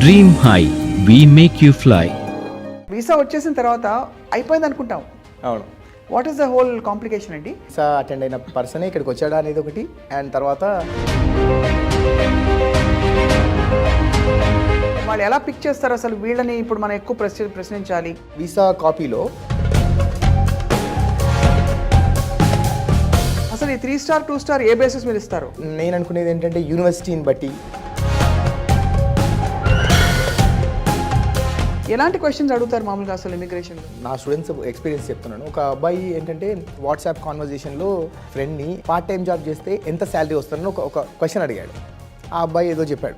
Dream high we make you fly. Visa వచ్చేసిన తర్వాత అయిపోయింది అనుకుంటాం. అవును. What is the whole complication అండి? వీసా అటెండ్ అయిన పర్సనే ఇక్కడికి వచ్చాడా అనేది ఒకటి, అండ్ తర్వాత వాళ్ళు ఎలా పిక్ చేస్తారు అసలు వీళ్ళని? ఇప్పుడు మనం ఎక్కువ ప్రశ్నించాలి. వీసా కాపీలో అసలు ఈ 3 స్టార్ 2 స్టార్ ఏ బేసిస్ మీద ఇస్తారు? నేను అనుకునేది ఏంటంటే యూనివర్సిటీని బట్టి. ఎలాంటి క్వశ్చన్స్ అడుగుతారు మామూలుగా అసలు ఇమిగ్రేషన్? నా స్టూడెంట్స్ ఎక్స్పీరియన్స్ చెప్తున్నాను. ఒక అబ్బాయి ఏంటంటే వాట్సాప్ కాన్వర్జేషన్లో ఫ్రెండ్ని పార్ట్ టైం జాబ్ చేస్తే ఎంత శాలరీ వస్తుందని ఒక క్వశ్చన్ అడిగాడు. ఆ అబ్బాయి ఏదో చెప్పాడు.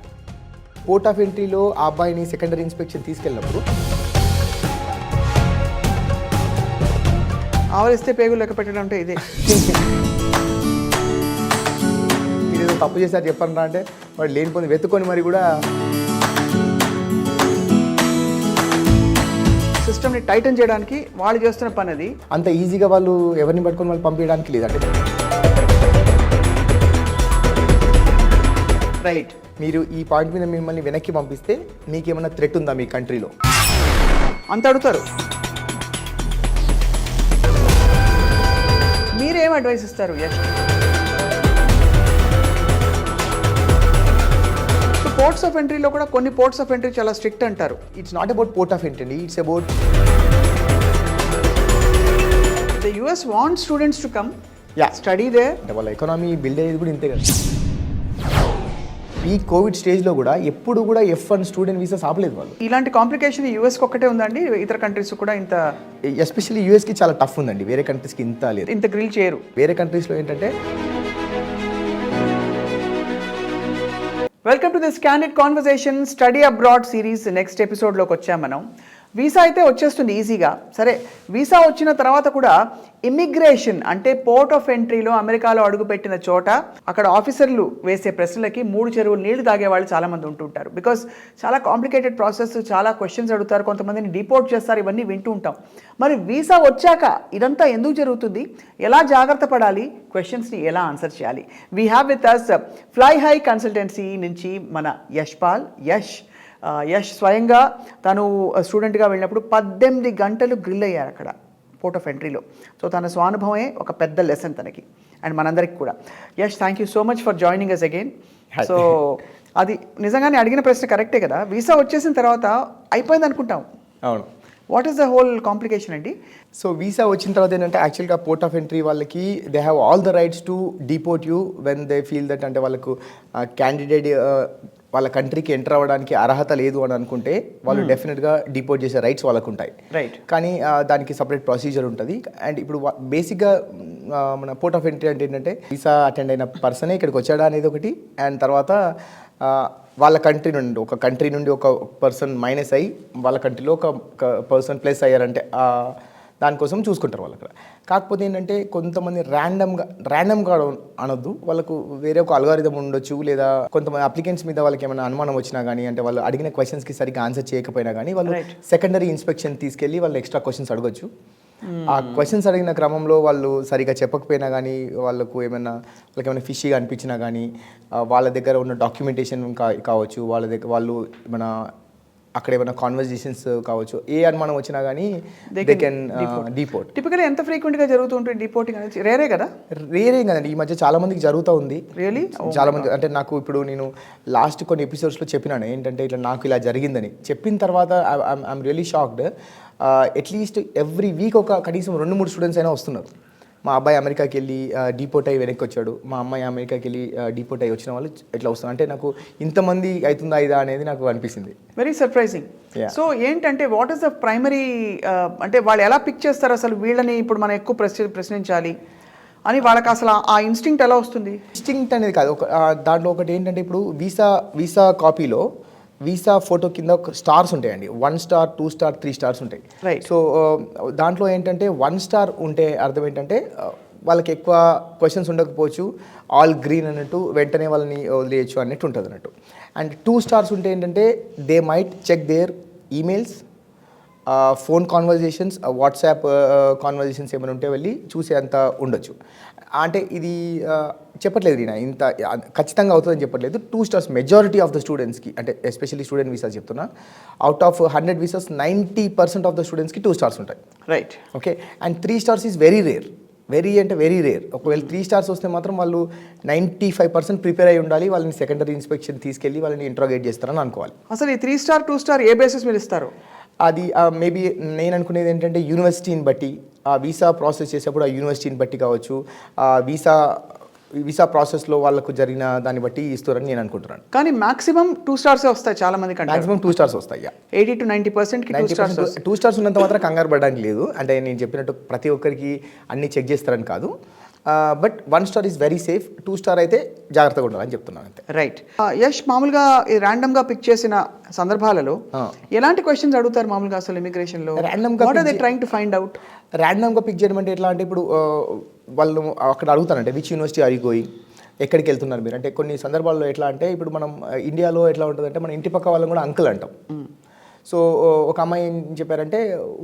పోర్ట్ ఆఫ్ ఎంట్రీలో ఆ అబ్బాయిని సెకండరీ ఇన్స్పెక్షన్ తీసుకెళ్ళినప్పుడు ఆవరిస్తే పేగులు లెక్క పెట్టడం అంటే ఇదే. మీరు ఏదో తప్పు చేశారు చెప్పండి అంటే వాడు లేనిపోయి వెతుకొని మరి కూడా సిస్టమ్ని టైటన్ చేయడానికి వాళ్ళు చేస్తున్న పని అది. అంత ఈజీగా వాళ్ళు ఎవరిని పట్టుకొని వాళ్ళు పంపించడానికి లేదంటే. రైట్. మీరు ఈ పాయింట్ మీద మిమ్మల్ని వెనక్కి పంపిస్తే మీకేమైనా థ్రెట్ ఉందా మీ కంట్రీలో అంత అడుగుతారు. మీరేం అడ్వైస్ ఇస్తారు? యష్, పోర్ట్స్ ఆఫ్ ఎంట్రీలో కూడా కొన్ని పోర్ట్స్ ఆఫ్ ఎంట్రీ చాలా స్ట్రిక్ట్ అంటారు. It's not about port of entry అండి, it's about the US want students to come study there. అంటే వాళ్ళ ఎకానమీ బిల్డ్ అయ్యేది కూడా ఇంతే కదా. ఈ కోవిడ్ స్టేజ్లో కూడా ఎప్పుడు కూడా F1 స్టూడెంట్ వీసా ఆపలేదు వాళ్ళు. ఇలాంటి కాంప్లికేషన్ యూఎస్కి ఒక్కటే ఉందండి? ఇతర కంట్రీస్ కూడా ఇంత, ఎస్పెషల్లీ యూఎస్కి చాలా టఫ్ ఉందండి, వేరే కంట్రీస్కి ఇంత లేదు. ఇంత గ్రిల్ చేయరు. వేరే కంట్రీస్లో ఏంటంటే welcome to this candid conversation study abroad series. Next ఎపిసోడ్లోకి వచ్చాం మనం. వీసా అయితే వచ్చేస్తుంది ఈజీగా. సరే, వీసా వచ్చిన తర్వాత కూడా ఇమిగ్రేషన్ అంటే పోర్ట్ ఆఫ్ ఎంట్రీలో అమెరికాలో అడుగుపెట్టిన చోట అక్కడ ఆఫీసర్లు వేసే ప్రశ్నలకి 3 చెరువులు నీళ్లు తాగే వాళ్ళు చాలామంది ఉంటుంటారు. బికాస్ చాలా కాంప్లికేటెడ్ ప్రాసెస్, చాలా క్వశ్చన్స్ అడుగుతారు, కొంతమందిని డిపోర్ట్ చేస్తారు, ఇవన్నీ వింటూ ఉంటాం. మరి వీసా వచ్చాక ఇదంతా ఎందుకు జరుగుతుంది? ఎలా జాగ్రత్త పడాలి? క్వశ్చన్స్ని ఎలా ఆన్సర్ చేయాలి? We have with us fly high consultancy నుంచి మన యష్ స్వయంగా తను స్టూడెంట్గా వెళ్ళినప్పుడు 18 గంటలు గ్రిల్ అయ్యారు అక్కడ పోర్ట్ ఆఫ్ ఎంట్రీలో. సో తన స్వానుభవమే ఒక పెద్ద లెసన్ తనకి అండ్ మనందరికి కూడా. Yash, thank you so much for joining us again. So అది నిజంగానే అడిగిన ప్రశ్న కరెక్టే కదా, వీసా వచ్చేసిన తర్వాత అయిపోయింది అనుకుంటాం. అవును. What is the whole complication అండి? సో వీసా వచ్చిన తర్వాత ఏంటంటే యాక్చువల్గా పోర్ట్ ఆఫ్ ఎంట్రీ వాళ్ళకి they have all the rights to deport you when they feel that, అంటే వాళ్ళకు క్యాండిడేట్ వాళ్ళ కంట్రీకి ఎంటర్ అవ్వడానికి అర్హత లేదు అని అనుకుంటే వాళ్ళు డెఫినెట్గా డిపోర్ట్ చేసే రైట్స్ వాళ్ళకు ఉంటాయి. రైట్. కానీ దానికి సపరేట్ ప్రొసీజర్ ఉంటుంది. అండ్ ఇప్పుడు బేసిక్గా మన పోర్ట్ ఆఫ్ ఎంట్రీ అంటే ఏంటంటే వీసా అటెండ్ అయిన పర్సనే ఇక్కడికి వచ్చాడా అనేది ఒకటి, అండ్ తర్వాత వాళ్ళ కంట్రీ నుండి ఒక పర్సన్ మైనస్ అయ్యి వాళ్ళ కంట్రీలో ఒక పర్సన్ ప్లస్ అయ్యారంటే దానికోసం చూసుకుంటారు వాళ్ళు అక్కడ. కాకపోతే ఏంటంటే కొంతమంది ర్యాండమ్గా అనొద్దు, వాళ్ళకు వేరే ఒక అల్గారిథం ఉండొచ్చు, లేదా కొంతమంది అప్లికెంట్స్ మీద వాళ్ళకి ఏమైనా అనుమానం వచ్చినా కానీ, అంటే వాళ్ళు అడిగిన క్వశ్చన్స్కి సరిగ్గా ఆన్సర్ చేయకపోయినా కానీ వాళ్ళు సెకండరీ ఇన్స్పెక్షన్ తీసుకెళ్ళి వాళ్ళు ఎక్స్ట్రా క్వశ్చన్స్ అడగచ్చు. ఆ క్వశ్చన్స్ అడిగిన క్రమంలో వాళ్ళు సరిగా చెప్పకపోయినా కానీ, వాళ్ళకి ఏమైనా ఫిషీగా అనిపించినా కానీ, వాళ్ళ దగ్గర ఉన్న డాక్యుమెంటేషన్ కావచ్చు, వాళ్ళు మన అక్కడ ఏమైనా కాన్వర్జేషన్స్ కావచ్చు, ఏ అనుమానం వచ్చినా కానీ దే కెన్ డిపోర్ట్. టిపికల్లీ ఎంత ఫ్రీక్వెంట్గా జరుగుతుంటుంది డిపోర్టింగ్ అనేది? రేరే కదా? రేరే కదండి, ఈ మధ్య చాలా మందికి జరుగుతూ ఉంది. రియలీ? చాలా మంది, అంటే నాకు ఇప్పుడు నేను లాస్ట్ కొన్ని ఎపిసోడ్స్లో చెప్పినాను ఏంటంటే ఇట్లా నాకు ఇలా జరిగిందని. చెప్పిన తర్వాత I'm really shocked. At least every week ఒక కనీసం 2-3 స్టూడెంట్స్ అయినా వస్తున్నారు. మా అబ్బాయి అమెరికాకి వెళ్ళి డిపోర్ట్ అయ్యి వెనక్కి వచ్చాడు, మా అమ్మాయి అమెరికాకి వెళ్ళి డిపోర్ట్ అయ్యి వచ్చిన వాళ్ళు ఎట్లా వస్తున్నారు అంటే నాకు ఇంతమంది అవుతుందా ఇదా అనేది నాకు అనిపిస్తుంది. Very surprising. సో ఏంటంటే వాట్ ఈస్ ద ప్రైమరీ, అంటే వాళ్ళు ఎలా పిక్ చేస్తారు అసలు వీళ్ళని? ఇప్పుడు మనం ఎక్కువ ప్రశ్నించాలి అని వాళ్ళకి అసలు ఆ ఇన్స్టింక్ట్ ఎలా వస్తుంది? ఇన్స్టింక్ట్ అనేది కాదు, దాంట్లో ఒకటి ఏంటంటే ఇప్పుడు వీసా కాపీలో వీసా ఫోటో కింద స్టార్స్ ఉంటాయండి. 1 స్టార్ 2 స్టార్ 3 స్టార్స్ ఉంటాయి. సో దాంట్లో ఏంటంటే 1 స్టార్ ఉంటే అర్థం ఏంటంటే వాళ్ళకి ఎక్కువ క్వశ్చన్స్ ఉండకపోవచ్చు, ఆల్ గ్రీన్ అన్నట్టు వెంటనే వాళ్ళని వదిలేయచ్చు అన్నట్టు ఉంటుంది అన్నట్టు. అండ్ 2 స్టార్స్ ఉంటే ఏంటంటే they might check their emails, phone conversations, WhatsApp conversations ఏమైనా ఉంటే వెళ్ళి చూసే అంత ఉండొచ్చు. అంటే ఇది చెప్పట్లేదు నేను ఇంత ఖచ్చితంగా అవుతుందని చెప్పట్లేదు. 2 స్టార్స్ మెజారిటీ ఆఫ్ ద స్టూడెంట్స్కి, అంటే ఎస్పెషల్లీ స్టూడెంట్ వీసా చెప్తున్నా, out of 100 visas 90% of the స్టూడెంట్స్కి 2 స్టార్స్ ఉంటాయి. Right. Okay, and 3 stars is very rare. Very rare. ఒకవేళ 3 స్టార్స్ వస్తే మాత్రం వాళ్ళు 95% ప్రిపేర్ అయి ఉండాలి. వాళ్ళని సెకండరీ ఇన్స్పెక్షన్ తీసుకెళ్ళి వాళ్ళని ఇంట్రాగేట్ చేస్తారని అనుకోవాలి. అసలు ఈ 3 స్టార్ 2 స్టార్ ఏ బేసిస్ మీద ఇస్తారు? అది మేబీ నేను అనుకునేది ఏంటంటే యూనివర్సిటీని బట్టి, ఆ వీసా ప్రాసెస్ చేసేప్పుడు ఆ యూనివర్సిటీని బట్టి కావచ్చు, ఆ వీసా ప్రాసెస్లో వాళ్ళకు జరిగిన దాన్ని బట్టి ఇస్తారని నేను అనుకుంటున్నాను. కానీ మాక్సిమం 2 స్టార్సే వస్తాయి చాలా మంది కంటే. మాక్సిమం 2 స్టార్స్ వస్తాయి. 80 to 90% 2 స్టార్స్ ఉన్నంత మాత్రం కంగారు పడడానికి లేదు. అంటే నేను చెప్పినట్టు ప్రతి ఒక్కరికి అన్ని చెక్ చేస్తారని కాదు. But 1 star is very safe. 2 star అయితే జాగ్రత్తగా ఉండాలని చెప్తున్నాను అంతే. రైట్. యష్, మామూలుగా ర్యాండమ్గా పిక్ చేసిన సందర్భాలలో ఎలాంటి క్వశ్చన్స్ అడుగుతారు మామూలుగా అసలు ఇమిగ్రేషన్లో? What are they trying to find out? ర్యాండమ్గా పిక్ చేయడం అంటే ఎట్లా అంటే ఇప్పుడు వాళ్ళు అక్కడ అడుగుతారంటే which university are you going, ఎక్కడికి వెళ్తున్నారు మీరు అంటే. కొన్ని సందర్భాల్లో ఎట్లా అంటే ఇప్పుడు మనం ఇండియాలో ఎట్లా ఉంటుందంటే మన ఇంటి పక్క వాళ్ళని కూడా అంకుల్ అంటాం. సో ఒక అమ్మాయి ఏం చెప్పారంటే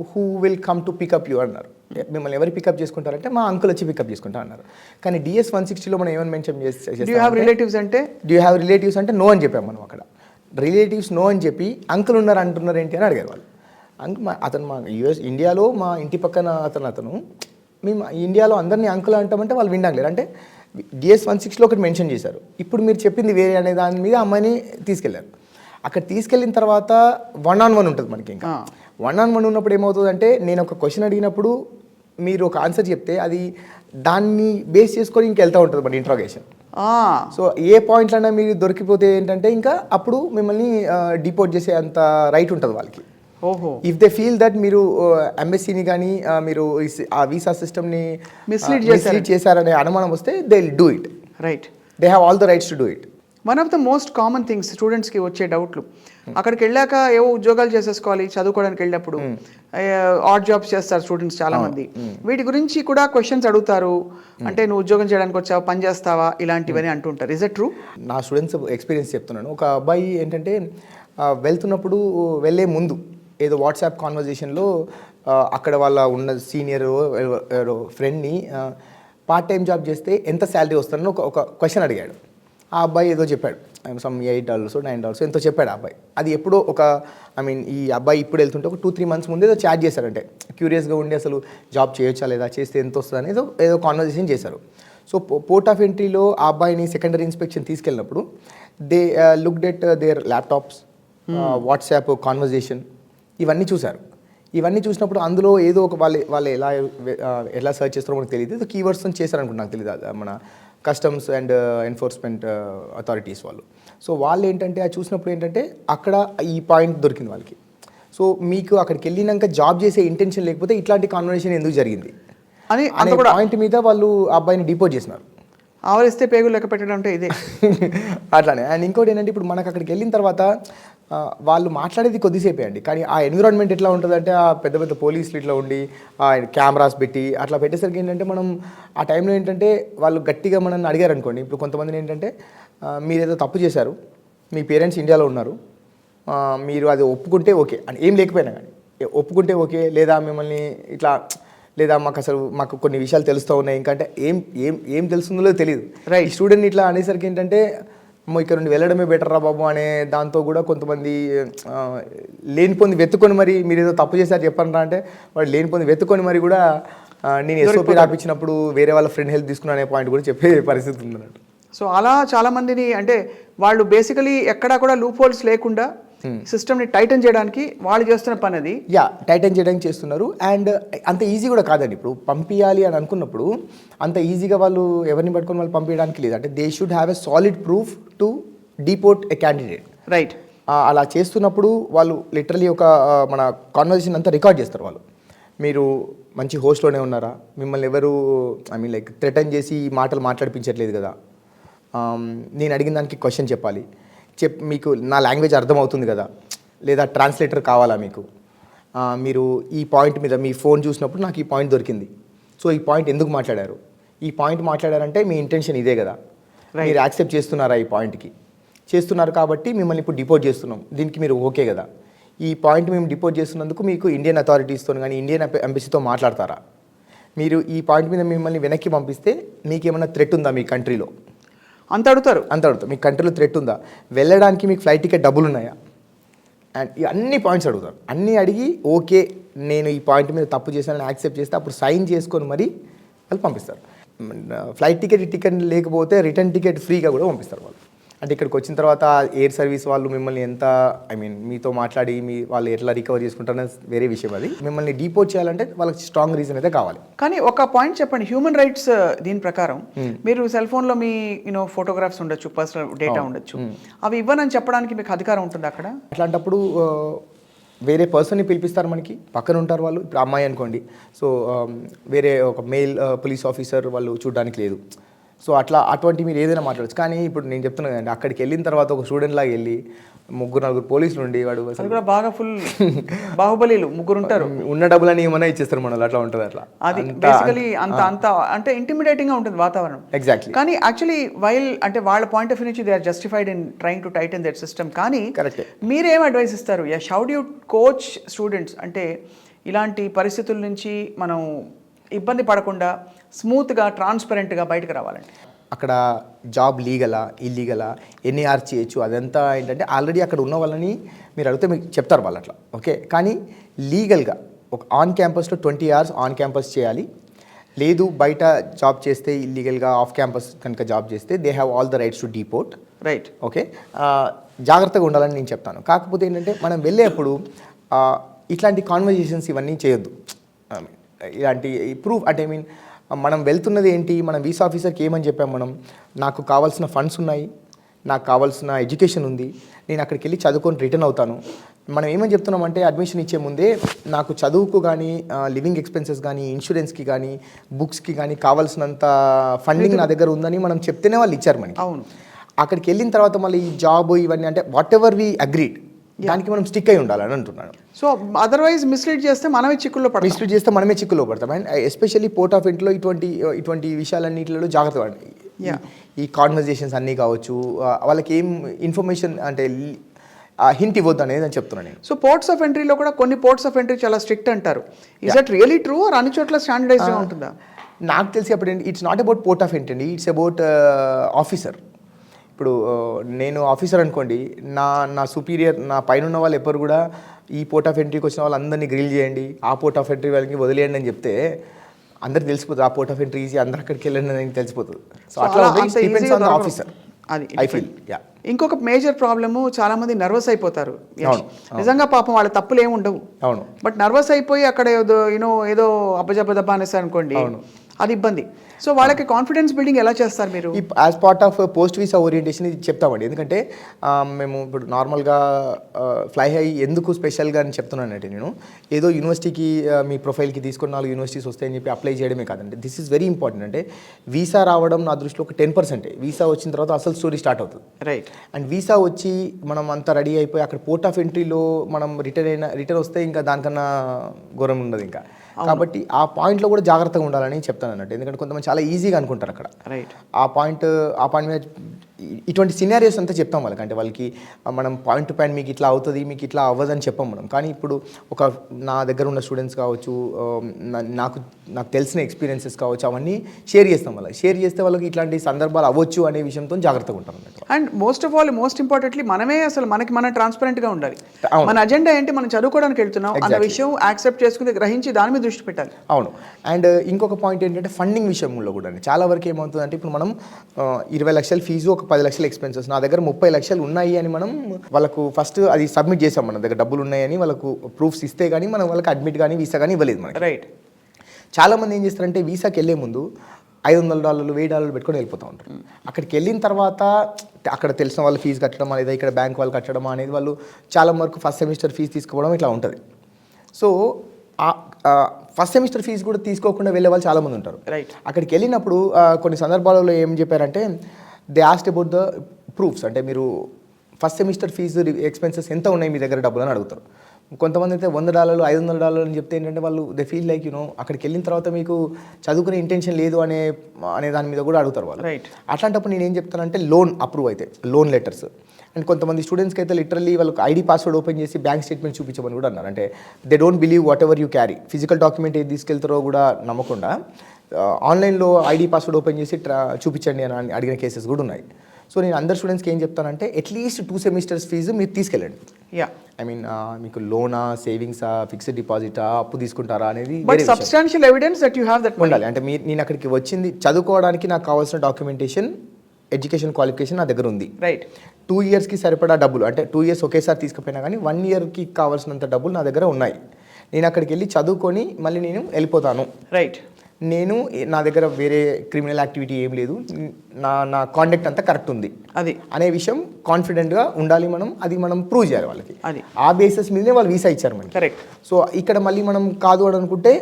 who will come to pick up you అన్నారు. మిమ్మల్ని ఎవరు పికప్ చేసుకుంటారంటే మా అంకుల్ వచ్చి పికప్ చేసుకుంటా అన్నారు. కానీ DS 160లో మనం ఏమని మెన్షన్ చేస్తాం, డూ యూ హ్యావ్ రిలేటివ్స్ అంటే నో అని చెప్పాం మనం. అక్కడ రిలేటివ్స్ నో అని చెప్పి అంకుల్ ఉన్నారు అంటున్నారు ఏంటి అని అడిగారు వాళ్ళు. అతను మా ఇండియాలో మా ఇంటి పక్కన అతను మేము ఇండియాలో అందరినీ అంకుల్ అంటామంటే వాళ్ళు వినలేరు. అంటే DS 160లో ఒకటి మెన్షన్ చేశారు. ఇప్పుడు మీరు చెప్పింది వేరే అనే దాని మీద అమ్మాయిని తీసుకెళ్లారు. అక్కడ తీసుకెళ్ళిన తర్వాత 1-on-1 ఉంటుంది మనకి. ఇంకా 1-on-1 ఉన్నప్పుడు ఏమవుతుందంటే నేను ఒక క్వశ్చన్ అడిగినప్పుడు మీరు ఒక ఆన్సర్ చెప్తే అది దాన్ని బేస్ చేసుకొని ఇంకెళ్తూ ఉంటుంది మన ఇంట్రాగేషన్. సో ఏ పాయింట్లైనా మీరు దొరికిపోతే ఏంటంటే ఇంకా అప్పుడు మిమ్మల్ని డిపోర్ట్ చేసే అంత రైట్ ఉంటుంది వాళ్ళకి. ఇఫ్ దే ఫీల్ దట్ మీరు ఎంబసీని కానీ మీరు ఆ వీసా సిస్టమ్ని మిస్లీడ్ చేశారనే అనుమానం వస్తే they will do it. Right. They have all the rights to do it. One of the most common things స్టూడెంట్స్కి వచ్చే డౌట్లు, అక్కడికి వెళ్ళాక ఏవో ఉద్యోగాలు చేసేసుకోవాలి, చదువుకోవడానికి వెళ్ళినప్పుడు ఆడ్ జాబ్స్ చేస్తారు స్టూడెంట్స్ చాలా మంది. వీటి గురించి కూడా క్వశ్చన్స్ అడుగుతారు. అంటే నువ్వు ఉద్యోగం చేయడానికి వచ్చావు, పని చేస్తావా, ఇలాంటివని అంటుంటారు. Is it true? నా స్టూడెంట్స్ ఎక్స్పీరియన్స్ చెప్తున్నాను. ఒక అబ్బాయి ఏంటంటే వెళ్తున్నప్పుడు వెళ్ళే ముందు ఏదో వాట్సాప్ కాన్వర్జేషన్లో అక్కడ వాళ్ళ ఉన్న సీనియర్ ఫ్రెండ్ని పార్ట్ టైం జాబ్ చేస్తే ఎంత శాలరీ వస్తుందని ఒక క్వశ్చన్ అడిగాడు. ఆ అబ్బాయి ఏదో చెప్పాడు, సమ్ $8 $9 ఎంతో చెప్పాడు ఆ అబ్బాయి. అది ఎప్పుడో ఈ అబ్బాయి ఇప్పుడు వెళ్తుంటే ఒక 2-3 months ముందు ఏదో చాట్ చేశారంటే క్యూరియస్గా ఉండి అసలు జాబ్ చేయొచ్చా లేదా, చేస్తే ఎంత వస్తుంది అనేది ఏదో కాన్వర్జేషన్ చేశారు. సో పోర్ట్ ఆఫ్ ఎంట్రీలో ఆ అబ్బాయిని సెకండరీ ఇన్స్పెక్షన్ తీసుకెళ్ళినప్పుడు they looked at their laptops, WhatsApp conversation, ఇవన్నీ చూశారు. ఇవన్నీ చూసినప్పుడు అందులో ఏదో ఒక వాళ్ళు ఎలా సర్చ్ చేస్తారో మనకు తెలియదు, ఏదో కీవర్డ్స్ చేశారనుకుంటు నాకు తెలియదు, మన కస్టమ్స్ అండ్ ఎన్ఫోర్స్మెంట్ అథారిటీస్ వాళ్ళు. సో వాళ్ళు ఏంటంటే అది చూసినప్పుడు ఏంటంటే అక్కడ ఈ పాయింట్ దొరికింది వాళ్ళకి. సో మీకు అక్కడికి వెళ్ళినాక జాబ్ చేసే ఇంటెన్షన్ లేకపోతే ఇట్లాంటి కాన్వర్సేషన్ ఎందుకు జరిగింది అని పాయింట్ మీద వాళ్ళు ఆ అబ్బాయిని డిపోర్ట్ చేసినారు. ఆవరిస్తే పేగులు లెక్క పెట్టడం అంటే ఇదే. అట్లానే. అండ్ ఇంకోటి ఏంటంటే ఇప్పుడు మనకు అక్కడికి వెళ్ళిన తర్వాత వాళ్ళు మాట్లాడేది కొద్దిసేపే అండి, కానీ ఆ ఎన్విరాన్మెంట్ ఎట్లా ఉంటుందంటే ఆ పెద్ద పెద్ద పోలీసులు ఇట్లా ఉండి కెమెరాస్ పెట్టి అట్లా పెట్టేసరికి ఏంటంటే మనం ఆ టైంలో ఏంటంటే వాళ్ళు గట్టిగా మనల్ని అడిగారు అనుకోండి. ఇప్పుడు కొంతమందిని ఏంటంటే మీరు ఏదో తప్పు చేశారు, మీ పేరెంట్స్ ఇండియాలో ఉన్నారు, మీరు అది ఒప్పుకుంటే ఓకే అని, ఏం లేకపోయినా కానీ ఒప్పుకుంటే ఓకే, లేదా మిమ్మల్ని ఇట్లా, లేదా మాకు కొన్ని విషయాలు తెలుస్తూ ఉన్నాయి, ఇంకంటే ఏం తెలుస్తుందో తెలియదు. ఈ స్టూడెంట్ ఇట్లా అనేసరికి ఏంటంటే ఇక్కడ నుండి వెళ్ళడమే బెటర్ రా బాబు అనే దాంతో కూడా కొంతమంది లేనిపోంది వెతుక్కొని మరి మీరు ఏదో తప్పు చేశారు చెప్పండి రా అంటే వాడు లేనిపోంది వెతుక్కొని మరి కూడా నేను SOP రాపించినప్పుడు వేరే వాళ్ళ ఫ్రెండ్ హెల్ప్ తీసుకున్నా అనే పాయింట్ కూడా చెప్పే పరిస్థితి ఉంది అన్నట్టు. సో అలా చాలా మందిని అంటే వాళ్ళు బేసికలీ ఎక్కడా కూడా లూప్ హోల్స్ లేకుండా సిస్టమ్ని టైటన్ చేయడానికి వాళ్ళు చేస్తున్న పని అది. టైటన్ చేయడానికి చేస్తున్నారు. అండ్ అంత ఈజీ కూడా కాదండి. ఇప్పుడు పంపించాలి అని అనుకున్నప్పుడు అంత ఈజీగా వాళ్ళు ఎవరిని పట్టుకొని వాళ్ళు పంపించడానికి లేదు. అంటే they should have a solid proof to deport a candidate. Right. అలా చేస్తున్నప్పుడు వాళ్ళు లిటరలీ ఒక మన కాన్వర్సేషన్ అంతా రికార్డ్ చేస్తారు. వాళ్ళు మీరు మంచి హోస్ట్లోనే ఉన్నారా, మిమ్మల్ని ఎవరు లైక్ థ్రెటన్ చేసి మాటలు మాట్లాడిపించట్లేదు కదా, నేను అడిగిన దానికి క్వశ్చన్ చెప్పాలి, మీకు నా లాంగ్వేజ్ అర్థమవుతుంది కదా, లేదా ట్రాన్స్లేటర్ కావాలా మీకు, మీరు ఈ పాయింట్ మీద మీ ఫోన్ చూసినప్పుడు నాకు ఈ పాయింట్ దొరికింది, సో ఈ పాయింట్ ఎందుకు మాట్లాడారు, ఈ పాయింట్ మాట్లాడారంటే మీ ఇంటెన్షన్ ఇదే కదా, మీరు యాక్సెప్ట్ చేస్తున్నారా, ఈ పాయింట్కి చేస్తున్నారు కాబట్టి మిమ్మల్ని ఇప్పుడు డిపోర్ట్ చేస్తున్నాం, దీనికి మీరు ఓకే కదా, ఈ పాయింట్ మేము డిపోజ్ చేస్తున్నందుకు మీకు ఇండియన్ అథారిటీస్తో కానీ ఇండియన్ ఎంబసీతో మాట్లాడతారా, మీరు ఈ పాయింట్ మీద మిమ్మల్ని వెనక్కి పంపిస్తే మీకు ఏమైనా థ్రెట్ ఉందా మీ కంట్రీలో, అంత అడుగుతారు. మీ కంట్రీలో థ్రెట్ ఉందా, వెళ్ళడానికి మీకు ఫ్లైట్ టికెట్ డబ్బులు ఉన్నాయా, అండ్ అన్ని పాయింట్స్ అడుగుతారు. అన్నీ అడిగి ఓకే నేను ఈ పాయింట్ మీద తప్పు చేశానని యాక్సెప్ట్ చేస్తే అప్పుడు సైన్ చేసుకొని మరీ వాళ్ళు పంపిస్తారు. ఫ్లైట్ టికెట్ లేకపోతే రిటర్న్ టికెట్ ఫ్రీగా కూడా పంపిస్తారు వాళ్ళు. అంటే ఇక్కడికి వచ్చిన తర్వాత ఎయిర్ సర్వీస్ వాళ్ళు మిమ్మల్ని ఎంత మీతో మాట్లాడి వాళ్ళు ఎట్లా రికవర్ చేసుకుంటారనే వేరే విషయం. అది మిమ్మల్ని డిపోర్ట్ చేయాలంటే వాళ్ళకి స్ట్రాంగ్ రీజన్ అయితే కావాలి. కానీ ఒక పాయింట్ చెప్పండి, హ్యూమన్ రైట్స్ దీని ప్రకారం మీరు సెల్ ఫోన్లో మీ ఫోటోగ్రాఫ్స్ ఉండొచ్చు, పర్సనల్ డేటా ఉండొచ్చు, అవి ఇవ్వనని చెప్పడానికి మీకు అధికారం ఉంటుంది అక్కడ. అట్లాంటప్పుడు వేరే పర్సన్ని పిలిపిస్తారు, మనకి పక్కన ఉంటారు వాళ్ళు. ఇప్పుడు అమ్మాయి అనుకోండి, సో వేరే ఒక మెయిల్ పోలీస్ ఆఫీసర్ వాళ్ళు చూడడానికి లేదు. సో అటువంటి మీరు ఏదైనా మాట్లాడచ్చు. కానీ ఇప్పుడు నేను చెప్తున్నాను కదండి, అక్కడికి వెళ్ళిన తర్వాత ఒక స్టూడెంట్ లాగా వెళ్ళి 3-4 పోలీసులు ఉండి వాడు అసలు కూడా బాగా ఫుల్ బాహుబలిలు 3 ఉంటారు, ఉన్న డబ్బులని ఏమైనా ఇచ్చేస్తారు మనల్ని, అట్లా ఉంటుంది. అట్లా అది బేసికలీ అంత అంటే ఇంటిమిడేటింగ్ గా ఉంటుంది వాతావరణం. ఎగ్జాక్ట్లీ. కానీ యాక్చువల్లీ వైల్ అంటే వాళ్ళ పాయింట్ ఆఫ్ వ్యూ నుంచి they are justified in trying to tighten that system. కానీ కరెక్ట్, మీరేం అడ్వైస్ ఇస్తారు? How do you coach students అంటే ఇలాంటి పరిస్థితుల నుంచి మనం ఇబ్బంది పడకుండా స్మూత్గా ట్రాన్స్పరెంట్గా బయటకు రావాలండి? అక్కడ జాబ్ లీగలా ఇల్లీగలా ఎన్ఏఆర్ చేయొచ్చు, అదంతా ఏంటంటే ఆల్రెడీ అక్కడ ఉన్న వాళ్ళని మీరు అడిగితే మీకు చెప్తారు వాళ్ళు అట్లా. ఓకే, కానీ లీగల్గా ఒక ఆన్ క్యాంపస్లో 20 hours ఆన్ క్యాంపస్ చేయాలి. లేదు బయట జాబ్ చేస్తే ఇల్లీగల్గా ఆఫ్ క్యాంపస్ కనుక జాబ్ చేస్తే they have all the rights to deport. Right. Okay, జాగ్రత్తగా ఉండాలని నేను చెప్తాను. కాకపోతే ఏంటంటే మనం వెళ్ళేప్పుడు ఇట్లాంటి కాన్వర్జేషన్స్ ఇవన్నీ చేయొద్దు. ఇలాంటి ప్రూఫ్ అంటే మనం వెళ్తున్నది ఏంటి, మనం వీసా ఆఫీసర్కి ఏమని చెప్పాం, నాకు కావాల్సిన ఫండ్స్ ఉన్నాయి, నాకు కావాల్సిన ఎడ్యుకేషన్ ఉంది, నేను అక్కడికి వెళ్ళి చదువుకొని రిటర్న్ అవుతాను. మనం ఏమని చెప్తున్నామంటే అడ్మిషన్ ఇచ్చే ముందే నాకు చదువుకు కానీ లివింగ్ ఎక్స్పెన్సెస్ కానీ ఇన్సూరెన్స్కి కానీ బుక్స్కి కానీ కావాల్సినంత ఫండింగ్ నా దగ్గర ఉందని మనం చెప్తేనే వాళ్ళు ఇచ్చారు మనకి. అవును. అక్కడికి వెళ్ళిన తర్వాత మళ్ళీ ఈ జాబ్ ఇవన్నీ అంటే వాట్ ఎవర్ వి అగ్రీడ్ దానికి మనం స్టిక్ అయి ఉండాలని అంటున్నాను. సో అదర్వైజ్ మిస్లీడ్ చేస్తే మనమే చిక్కుల్లో పడతాం. మిస్లీడ్ చేస్తే మనమే చిక్కుల్లో పడతాం. అండ్ ఎస్పెషల్లీ పోర్ట్ ఆఫ్ ఎంట్రీలో ఇటువంటి విషయాలన్నింటిలో జాగ్రత్త పడండి. ఈ కాన్వర్జేషన్స్ అన్నీ కావచ్చు, వాళ్ళకి ఏం ఇన్ఫర్మేషన్ అంటే హింట్ ఇవ్వద్దు అనేది నేను చెప్తున్నాను నేను. సో పోర్ట్స్ ఆఫ్ ఎంట్రీలో కూడా కొన్ని పోర్ట్స్ ఆఫ్ ఎంట్రీ చాలా స్ట్రిక్ట్ అంటారు. Is that really true or అన్ని చోట్ల స్టాండర్డైజ్గా ఉంటుందా? నాకు తెలిసి అప్పుడు it's not about port of entry అండి, ఇట్స్ అబౌట్ ఆఫీసర్. ఇప్పుడు నేను ఆఫీసర్ అనుకోండి, నా సుపీరియర్ నా పైన ఉన్న వాళ్ళు ఎప్పుడు కూడా ఈ పోర్ట్ ఆఫ్ ఎంట్రీకి వచ్చిన వాళ్ళందరినీ గ్రిల్ చేయండి, ఆ పోర్ట్ ఆఫ్ ఎంట్రీ వాళ్ళకి వదిలేయండి అని చెప్తే అందరికి తెలిసిపోతుంది. ఆ పోర్ట్ ఆఫ్ ఎంట్రీ ఈజీ, అందరు అక్కడికి వెళ్ళండి అని తెలిసిపోతుంది. సో అట్లా డిపెండ్స్ ఆన్ ద ఆఫీసర్. అది ఐ ఫీల్. ఇంకొక మేజర్ ప్రాబ్లము, చాలా మంది నర్వస్ అయిపోతారు. నిజంగా పాపం వాళ్ళ తప్పులు ఏమి ఉండవు. అవును. బట్ నర్వస్ అయిపోయి అక్కడ ఏదో అబ్బజబ్బదబ్బా అనేసారు అనుకోండి, అది ఇబ్బంది. సో వాళ్ళకి కాన్ఫిడెన్స్ బిల్డింగ్ ఎలా చేస్తారు మీరు? As part of post visa orientation ఇది చెప్తామండి. ఎందుకంటే మేము ఇప్పుడు నార్మల్గా ఫ్లై హై ఎందుకు స్పెషల్గా అని చెప్తున్నానంటే, నేను ఏదో యూనివర్సిటీకి మీ ప్రొఫైల్కి తీసుకొని 4 యూనివర్సిటీస్ వస్తాయని చెప్పి అప్లై చేయడమే కాదండి. This is very important. అంటే వీసా రావడం నా దృష్టిలో ఒక 10%. వీసా వచ్చిన తర్వాత అసలు స్టోరీ స్టార్ట్ అవుతుంది. రైట్. అండ్ వీసా వచ్చి మనం అంతా రెడీ అయిపోయి అక్కడ పోర్ట్ ఆఫ్ ఎంట్రీలో మనం రిటర్న్ వస్తే ఇంకా దానికన్నా ఘోరం ఉండదు ఇంకా. కాబట్టి ఆ పాయింట్లో కూడా జాగ్రత్తగా ఉండాలని చెప్తాను అన్నట్టు. ఎందుకంటే కొంతమంది చాలా ఈజీగా అనుకుంటారు అక్కడ. రైట్. ఆ పాయింట్ మీద ఇటువంటి సినారియోస్ అంతా చెప్తాం వాళ్ళకి. అంటే వాళ్ళకి మనం పాయింట్ టు పాయింట్ మీకు ఇట్లా అవుతుంది, మీకు ఇట్లా అవ్వదని చెప్పాం మనం. కానీ ఇప్పుడు నా దగ్గర ఉన్న స్టూడెంట్స్ కావచ్చు, నాకు తెలిసిన ఎక్స్పీరియన్సెస్ కావచ్చు, అవన్నీ షేర్ చేస్తాం వాళ్ళకి. షేర్ చేస్తే వాళ్ళకి ఇట్లాంటి సందర్భాలు అవ్వచ్చు అనే విషయంతో జాగ్రత్తగా ఉంటాం అన్నట్టు. అండ్ మోస్ట్ ఇంపార్టెంట్లీ మనమే అసలు మనం ట్రాన్స్పరెంట్గా ఉండాలి. మన అజెండా ఏంటి, మనం చదువుకోవడానికి వెళ్తున్నాం అన్న విషయం యాక్సెప్ట్ చేసుకుని గ్రహించి దాని మీద దృష్టి పెట్టాలి. అవును. అండ్ ఇంకొక పాయింట్ ఏంటంటే ఫండింగ్ విషయంలో కూడా చాలా వరకు ఏమవుతుందంటే, ఇప్పుడు మనం 20 లక్షల ఫీజు, ఒక 10 లక్షల ఎక్స్పెన్సెస్, నా దగ్గర 30 లక్షలు ఉన్నాయి అని మనం వాళ్ళకు ఫస్ట్ అది సబ్మిట్ చేసాం. మన దగ్గర డబ్బులు ఉన్నాయని వాళ్ళకు ప్రూఫ్స్ ఇస్తే కానీ మనం వాళ్ళకి అడ్మిట్ కానీ వీసా కానీ ఇవ్వలేదు మనకి. రైట్. చాలామంది ఏం చేస్తారంటే వీసాకి వెళ్ళే ముందు $500 $1000 పెట్టుకొని వెళ్ళిపోతూ ఉంటారు. అక్కడికి వెళ్ళిన తర్వాత అక్కడ తెలిసిన వాళ్ళు ఫీజు కట్టడమా లేదా ఇక్కడ బ్యాంక్ వాళ్ళు కట్టడమా అనేది వాళ్ళు చాలా వరకు ఫస్ట్ సెమిస్టర్ ఫీజు తీసుకోవడం ఇట్లా ఉంటుంది. సో ఫస్ట్ సెమిస్టర్ ఫీజు కూడా తీసుకోకుండా వెళ్ళే వాళ్ళు చాలామంది ఉంటారు. రైట్. అక్కడికి వెళ్ళినప్పుడు కొన్ని సందర్భాలలో ఏం చెప్పారంటే, they asked about the proofs. అంటే మీరు ఫస్ట్ సెమిస్టర్ ఫీజు ఎక్స్పెన్సెస్ ఎంత ఉన్నాయి మీ దగ్గర డబ్బులు అని అడుగుతారు. కొంతమంది అయితే $100 $500 అని చెప్తే ఏంటంటే వాళ్ళు దే ఫీల్ లైక్ అక్కడికి వెళ్ళిన తర్వాత మీకు చదువుకునే ఇంటెన్షన్ లేదు అనే దాని మీద కూడా అడుగుతారు వాళ్ళు. రైట్. అట్లాంటప్పుడు నేను ఏం చెప్తానంటే, లోన్ అప్రూవ్ అయితే లోన్ లెటర్స్ అండ్ కొంతమంది స్టూడెంట్స్కి అయితే లిటరల్లీ వాళ్ళకి ఐడి పాస్వర్డ్ ఓపెన్ చేసి బ్యాంక్ స్టేట్మెంట్ చూపించమని కూడా అన్నారు. అంటే they don't believe what ever you carry, physical document ఏది తీసుకెళ్తారో కూడా నమ్మకుండా ఆన్లైన్లో ఐడి పాస్వర్డ్ ఓపెన్ చేసి చూపించండి అని అడిగిన కేసెస్ కూడా ఉన్నాయి. సో నేను అందరు స్టూడెంట్స్కి ఏం చెప్తానంటే అట్లీస్ట్ 2 సెమిస్టర్స్ ఫీజు మీరు తీసుకెళ్ళండి. ఐ మీన్ మీకు లోనా, సేవింగ్సా, ఫిక్స్డ్ డిపాజిటా, అప్పు తీసుకుంటారా అనేది substantial evidence that you have that ఉండాలి. అంటే నేను అక్కడికి వచ్చింది చదువుకోవడానికి నాకు కావాల్సిన డాక్యుమెంటేషన్, ఎడ్యుకేషన్ క్వాలిఫికేషన్ నా దగ్గర ఉంది. రైట్. 2 ఇయర్స్కి సరిపడా డబ్బులు, అంటే 2 ఇయర్స్ ఒకేసారి తీసుకుపోయినా కానీ 1 ఇయర్కి కావాల్సినంత డబ్బులు నా దగ్గర ఉన్నాయి. నేను అక్కడికి వెళ్ళి చదువుకొని మళ్ళీ నేను వెళ్ళిపోతాను. రైట్. నేను నా దగ్గర వేరే క్రిమినల్ యాక్టివిటీ ఏం లేదు, నా కాండక్ట్ అంతా కరెక్ట్ ఉంది అది అనే విషయం కాన్ఫిడెంట్గా ఉండాలి. అది మనం ప్రూవ్ చేయాలి వాళ్ళకి. అది ఆ బేసిస్ మీదనే వాళ్ళు వీసా ఇచ్చారు మనకి. కరెక్ట్. సో ఇక్కడ మళ్ళీ మనం కాదు అని అనుకుంటే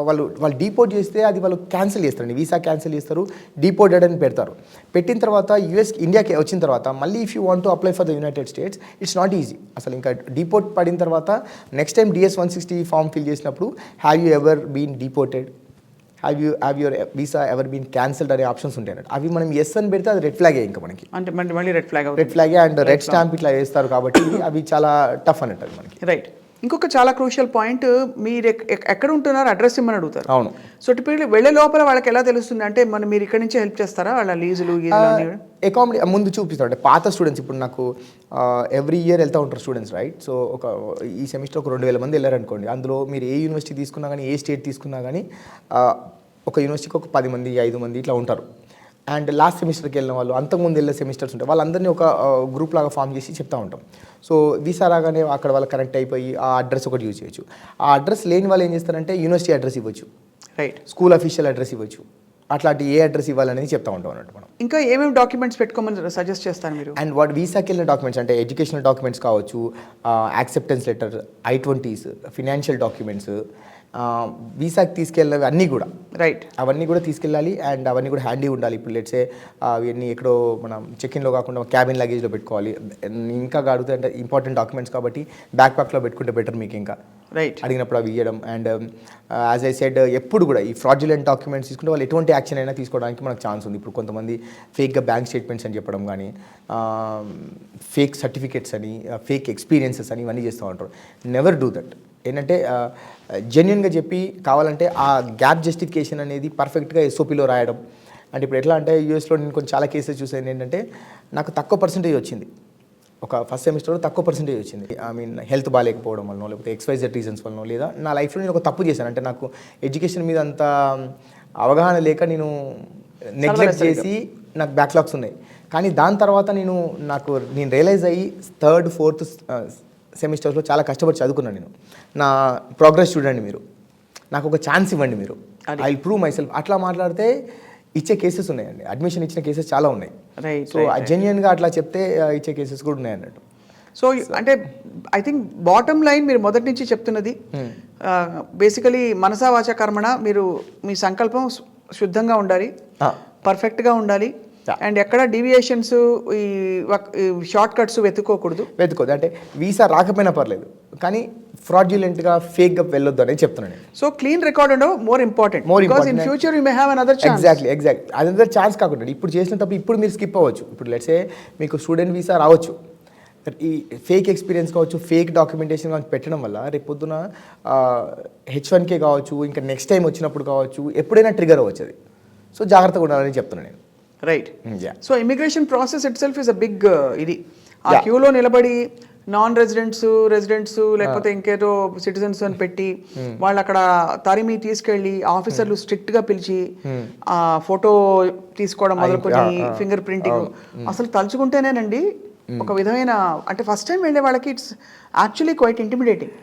వాళ్ళు డీపోర్ట్ చేస్తే అది వాళ్ళు క్యాన్సిల్ చేస్తారండి, వీసా క్యాన్సిల్ చేస్తారు, డీపోర్టెడ్ అని పెడతారు. పెట్టిన తర్వాత ఇండియాకి వచ్చిన తర్వాత మళ్ళీ if you want to apply for the United States it's not easy. అసలు ఇంకా డీపోర్ట్ పడిన తర్వాత next time DS-160 form fill చేసినప్పుడు have you ever been deported, have your visa ever been cancelled అనే ఆప్షన్స్ ఉంటాయి అన్నట్టు. అవి మనం ఎస్ అని పెడితే అది రెడ్ ఫ్లాగే ఇంకా మనకి, అంటే మళ్ళీ రెడ్ ఫ్లాగే అండ్ రెడ్ స్టాంప్ ఇట్లా వేస్తారు కాబట్టి అవి చాలా టఫ్ అన్నట్టు అది మనకి. రైట్. ఇంకొక చాలా క్రూషియల్ పాయింట్, మీరు ఎక్కడ ఉంటున్నారు అడ్రస్ ఇమ్మని అడుగుతారు. అవును. సో టిపికల్లీ వెళ్ళే లోపల వాళ్ళకి ఎలా తెలుస్తుంది అంటే మీరు ఇక్కడ నుంచి హెల్ప్ చేస్తారా వాళ్ళ లీజులు అకామిడేట్ ముందు చూపిస్తారు. అంటే పాత స్టూడెంట్స్ ఇప్పుడు నాకు ఎవ్రీ ఇయర్ వెళ్తూ ఉంటారు స్టూడెంట్స్, రైట్? సో ఈ సెమిస్టర్ ఒక 2000 మంది వెళ్ళారనుకోండి. అందులో మీరు ఏ యూనివర్సిటీ తీసుకున్నా కానీ, ఏ స్టేట్ తీసుకున్నా కానీ ఒక యూనివర్సిటీకి ఒక 10 మంది 5 మంది ఇట్లా ఉంటారు. అండ్ లాస్ట్ సెమిస్టర్కి వెళ్ళిన వాళ్ళు, అంతకుముందు వెళ్ళే సెమిస్టర్స్ ఉంటాయి, వాళ్ళందరినీ ఒక గ్రూప్ లాగా ఫామ్ చేసి చెప్తా ఉంటాం. సో వీసా రాగానే అక్కడ వాళ్ళు కనెక్ట్ అయిపోయి ఆ అడ్రస్ ఒకటి యూజ్ చేయొచ్చు. ఆ అడ్రస్ లేని వాళ్ళు ఏం చేస్తారంటే యూనివర్సిటీ అడ్రస్ ఇవ్వచ్చు, రైట్, స్కూల్ అఫీషియల్ అడ్రస్ ఇవ్వచ్చు. అట్లాంటి ఏ అడ్రస్ ఇవ్వాలనేది చెప్తా ఉంటాం అన్నట్టు మనం. ఇంకా ఏమేమి డాక్యుమెంట్స్ పెట్టుకోమని సజెస్ట్ చేస్తాను మీరు? అండ్ వీసాకి వెళ్ళిన డాక్యుమెంట్స్ అంటే ఎడ్యుకేషనల్ డాక్యుమెంట్స్ కావచ్చు, acceptance letter, I-20s, financial documents, వీసాకి తీసుకెళ్ళినవి అన్నీ కూడా, రైట్, అవన్నీ కూడా తీసుకెళ్ళాలి. అండ్ అవన్నీ కూడా హ్యాండీ ఉండాలి. ఇప్పుడు లెట్సే అవన్నీ ఎక్కడో మనం చెక్-ఇన్లో కాకుండా క్యాబిన్ లగేజ్లో పెట్టుకోవాలి. ఇంకా అడిగితే అంటే ఇంపార్టెంట్ డాక్యుమెంట్స్ కాబట్టి బ్యాక్ ప్యాక్లో పెట్టుకుంటే బెటర్ మీకు. ఇంకా రైట్, అడిగినప్పుడు అవి ఇవ్వడం. అండ్ యాజ్ ఐ సెడ్, ఎప్పుడు కూడా ఈ ఫ్రాడ్యులెంట్ డాక్యుమెంట్స్ తీసుకుంటే వాళ్ళు ఎటువంటి యాక్షన్ అయినా తీసుకోవడానికి మనకు ఛాన్స్ ఉంది. ఇప్పుడు కొంతమంది ఫేక్గా బ్యాంక్ స్టేట్మెంట్స్ అని చెప్పడం కానీ, ఫేక్ సర్టిఫికేట్స్ అని, ఫేక్ ఎక్స్పీరియన్సెస్ అని ఇవన్నీ చేస్తూ ఉంటారు. Never do that. ఏంటంటే జెన్యున్గా చెప్పి కావాలంటే ఆ గ్యాప్ జస్టిఫికేషన్ అనేది పర్ఫెక్ట్గా SOPలో రాయడం. అంటే ఇప్పుడు ఎట్లా అంటే యూఎస్లో నేను కొన్ని చాలా కేసెస్ చూసాను. ఏంటంటే నాకు తక్కువ పర్సెంటేజ్ వచ్చింది, ఒక ఫస్ట్ సెమిస్టర్లో తక్కువ పర్సెంటేజ్ వచ్చింది. ఐ మీన్ హెల్త్ బాగాలేకపోవడం వల్ల, లేకపోతే XYZ రీజన్స్ వల్ల, లేదా నా లైఫ్లో నేను ఒక తప్పు చేశాను. అంటే నాకు ఎడ్యుకేషన్ మీద అంత అవగాహన లేక నేను నెగ్లెక్ట్ చేసి నాకు బ్యాక్లాగ్స్ ఉన్నాయి. కానీ దాని తర్వాత నేను రియలైజ్ అయ్యి 3rd, 4th సెమిస్టర్స్లో చాలా కష్టపడి చదువుకున్నాను. నేను నా ప్రోగ్రెస్ చూడండి, మీరు నాకు ఒక ఛాన్స్ ఇవ్వండి, మీరు I will prove my self. అట్లా మాట్లాడితే ఇచ్చే కేసెస్ ఉన్నాయండి. అడ్మిషన్ ఇచ్చిన కేసెస్ చాలా ఉన్నాయి. సో జెన్యున్గా అట్లా చెప్తే ఇచ్చే కేసెస్ కూడా ఉన్నాయి అన్నట్టు. సో అంటే ఐ థింక్ బాటమ్ లైన్ మీరు మొదటి నుంచి చెప్తున్నది బేసికలీ మనసా వాచా కర్మణ, మీరు మీ సంకల్పం శుద్ధంగా ఉండాలి, పర్ఫెక్ట్గా ఉండాలి, అండ్ ఎక్కడ డీవియేషన్స్, ఈ షార్ట్ కట్స్ వెతుక్కోదు. అంటే వీసా రాకపోయినా పర్లేదు, కానీ ఫ్రాడ్యులెంట్గా ఫేక్గా వెళ్ళొద్దు అనేది చెప్తున్నాను. సో క్లీన్ రికార్డ్ ఉండవు more important. In future you may have another chance. Exactly other chance కాకుండా ఇప్పుడు చేసిన తప్పు ఇప్పుడు మీరు స్కిప్ అవ్వచ్చు. ఇప్పుడు లెట్సే మీకు స్టూడెంట్ వీసా రావచ్చు, ఈ ఫేక్ ఎక్స్పీరియన్స్ కావచ్చు, ఫేక్ డాక్యుమెంటేషన్ కావచ్చు పెట్టడం వల్ల రేపు పొద్దున H1K కావచ్చు, ఇంకా నెక్స్ట్ టైం వచ్చినప్పుడు కావచ్చు, ఎప్పుడైనా ట్రిగర్ అవ్వచ్చు అది. సో జాగ్రత్తగా ఉండాలని చెప్తున్నాను నేను. Right. So immigration process itself is a big ఇది. ఆ క్యూలో నిలబడి నాన్ రెసిడెంట్స్ లేకపోతే ఇంకేదో సిటిజన్స్ అని పెట్టి వాళ్ళు అక్కడ తరిమి తీసుకెళ్ళి ఆఫీసర్లు స్ట్రిక్ట్ గా పిలిచి ఆ ఫోటో తీసుకోవడం మొదలుకొని ఫింగర్ ప్రింటింగ్, అసలు తలుచుకుంటేనేనండి ఒక విధమైన, అంటే ఫస్ట్ టైం వెళ్ళే వాళ్ళకి ఇట్స్ యాక్చువల్లీ క్వైట్ ఇంటిమిడేటింగ్.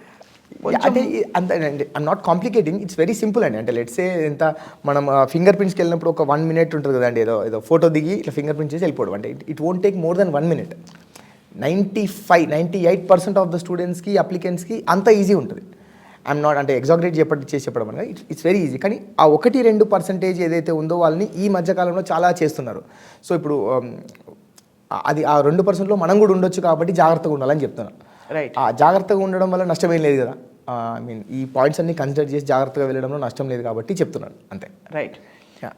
అంటే అంత I'm not complicating, it's very simple అండి. అంటే లెట్సే ఎంత మనం ఫింగర్ ప్రింట్స్కి వెళ్ళినప్పుడు ఒక 1 minute ఉంటుంది కదండి, ఏదో ఫోటో దిగి ఇట్లా ఫింగర్ ప్రింట్ చేసి వెళ్ళిపోవడం. అంటే it won't take more than 1 minute. 98% of the స్టూడెంట్స్కి, అప్లికెంట్స్కి అంత ఈజీ ఉంటుంది. ఐఎమ్ నాట్ అంటే ఎగ్జాగరేట్ చేసి చెప్పడం అనగా ఇట్స్ వెరీ ఈజీ. కానీ ఆ 1-2% ఏదైతే ఉందో వాళ్ళని ఈ మధ్యకాలంలో చాలా చేస్తున్నారు. సో ఇప్పుడు అది ఆ 2%లో మనం కూడా ఉండొచ్చు కాబట్టి జాగ్రత్తగా ఉండాలని చెప్తున్నాను. రైట్. ఆ జాగ్రత్తగా ఉండడం వల్ల నష్టం ఏం లేదు కదా. ఐ మీన్ ఈ పాయింట్స్ అన్ని కన్సిడర్ చేసి జాగ్రత్తగా వెళ్ళడంలో నష్టం లేదు కాబట్టి చెప్తున్నాను అంతే. రైట్.